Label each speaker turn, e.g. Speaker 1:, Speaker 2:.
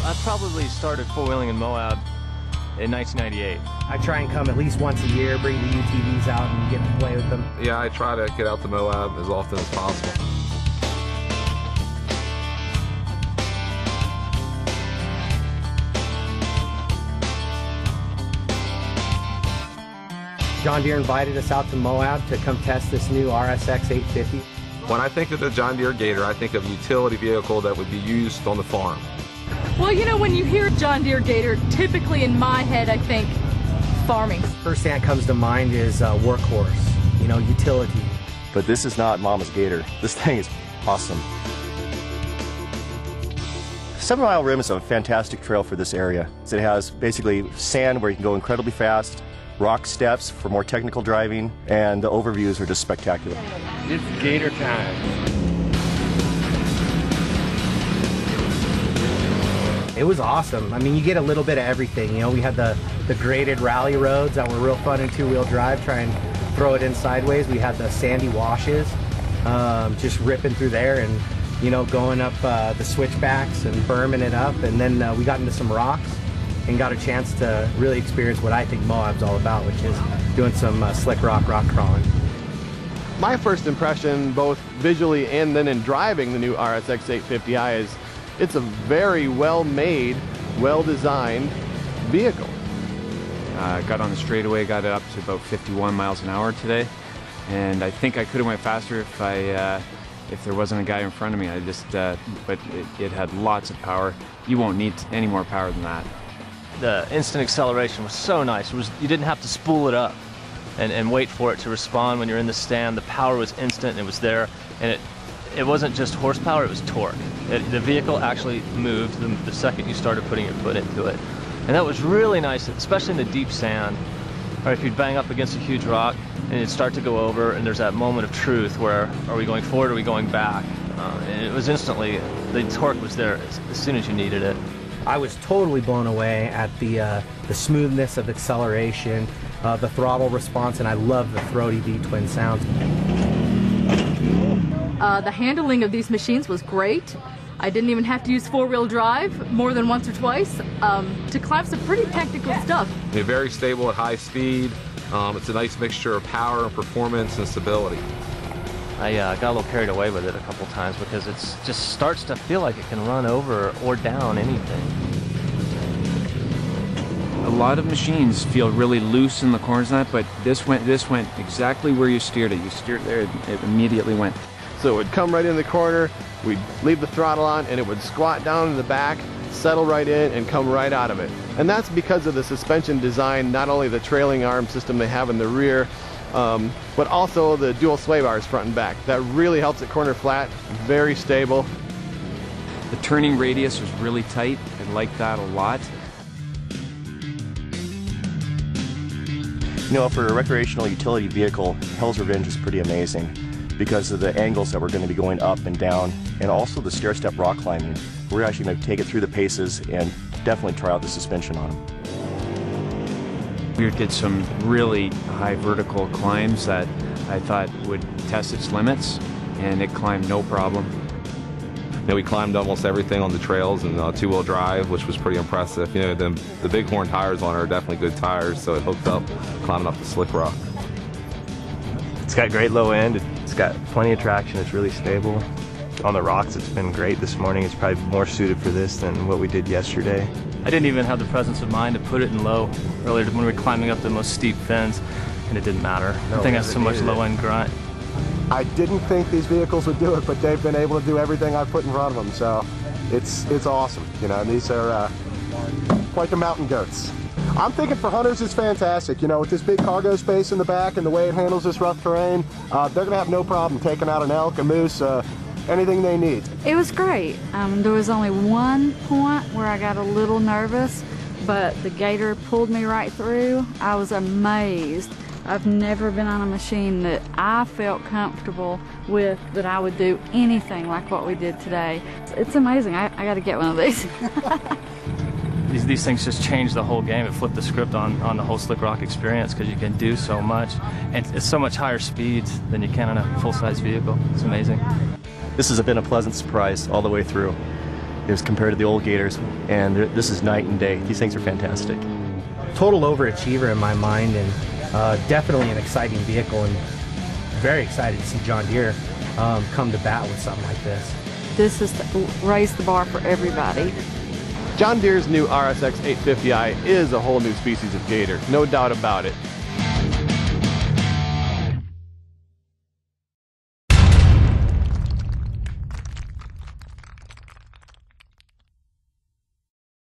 Speaker 1: I probably started four-wheeling in Moab in 1998.
Speaker 2: I try and come at least once a year, bring the UTVs out and get to play with them.
Speaker 3: Yeah, I try to get out to Moab as often as possible.
Speaker 2: John Deere invited us out to Moab to come test this new RSX 850.
Speaker 3: When I think of the John Deere Gator, I think of a utility vehicle that would be used on the farm.
Speaker 4: Well, you know, when you hear John Deere Gator, typically in my head I think farming.
Speaker 2: First thing that comes to mind is workhorse, you know, utility.
Speaker 5: But this is not Mama's Gator. This thing is awesome. 7 Mile Rim is a fantastic trail for this area. It has basically sand where you can go incredibly fast, rock steps for more technical driving, and the overviews are just spectacular.
Speaker 1: It's Gator time.
Speaker 2: It was awesome. I mean, you get a little bit of everything. You know, we had the graded rally roads that were real fun in two-wheel drive, try and throw it in sideways. We had the sandy washes, just ripping through there and, you know, going up the switchbacks and berming it up. And then we got into some rocks and got a chance to really experience what I think Moab's all about, which is doing some slick rock crawling.
Speaker 6: My first impression, both visually and then in driving the new RSX 850i, is it's a very well-made, well-designed vehicle.
Speaker 7: Got on the straightaway, got it up to about 51 miles an hour today, and I think I could have went faster if there wasn't a guy in front of me. But it had lots of power. You won't need any more power than that.
Speaker 1: The instant acceleration was so nice. You didn't have to spool it up and wait for it to respond when you're in the stand. The power was instant and it was there, and it wasn't just horsepower, it was torque. The vehicle actually moved the second you started putting your foot into it. And that was really nice, especially in the deep sand. Or if you'd bang up against a huge rock and it'd start to go over, and there's that moment of truth where, are we going forward or are we going back? And it was instantly, the torque was there as soon as you needed it.
Speaker 2: I was totally blown away at the smoothness of acceleration, the throttle response, and I love the throaty V-twin sounds.
Speaker 4: The handling of these machines was great. I didn't even have to use four-wheel drive more than once or twice to climb some pretty technical stuff.
Speaker 3: They're very stable at high speed. It's a nice mixture of power and performance and stability.
Speaker 1: I got a little carried away with it a couple times because it just starts to feel like it can run over or down anything.
Speaker 7: A lot of machines feel really loose in the corners of that, but this went exactly where you steered it. You steered there, it immediately went.
Speaker 6: So it would come right in the corner, we'd leave the throttle on, and it would squat down in the back, settle right in, and come right out of it. And that's because of the suspension design, not only the trailing arm system they have in the rear, but also the dual sway bars front and back. That really helps it corner flat, very stable.
Speaker 7: The turning radius was really tight. I liked that a lot.
Speaker 5: You know, for a recreational utility vehicle, Hell's Revenge is pretty amazing because of the angles that we're going to be going up and down, and also the stair-step rock climbing. We're actually going to take it through the paces and definitely try out the suspension on them.
Speaker 7: We did some really high vertical climbs that I thought would test its limits, and it climbed no problem.
Speaker 3: You know, we climbed almost everything on the trails and two-wheel drive, which was pretty impressive. You know, the bighorn tires on it are definitely good tires, so it hooked up climbing up the slick rock.
Speaker 8: It's got great low end. It's got plenty of traction. It's really stable. On the rocks, it's been great this morning. It's probably more suited for this than what we did yesterday.
Speaker 1: I didn't even have the presence of mind to put it in low earlier when we were climbing up the most steep fins, and it didn't matter. The thing has so much low-end grunt.
Speaker 9: I didn't think these vehicles would do it, but they've been able to do everything I've put in front of them, so it's awesome. You know, and these are quite the mountain goats. I'm thinking for hunters it's fantastic. You know, with this big cargo space in the back and the way it handles this rough terrain, they're going to have no problem taking out an elk, a moose, anything they need.
Speaker 10: It was great. There was only one point where I got a little nervous, but the Gator pulled me right through. I was amazed. I've never been on a machine that I felt comfortable with, that I would do anything like what we did today. It's amazing. I got to get one of these.
Speaker 1: These things just changed the whole game. It flipped the script on the whole slick rock experience because you can do so much, and it's so much higher speeds than you can on a full-size vehicle. It's amazing.
Speaker 5: This has been a pleasant surprise all the way through. as compared to the old Gators, and this is night and day. These things are fantastic.
Speaker 2: Total overachiever in my mind, and definitely an exciting vehicle, and very excited to see John Deere come to bat with something like this.
Speaker 10: This is to raise the bar for everybody.
Speaker 6: John Deere's new RSX 850i is a whole new species of Gator, no doubt about it.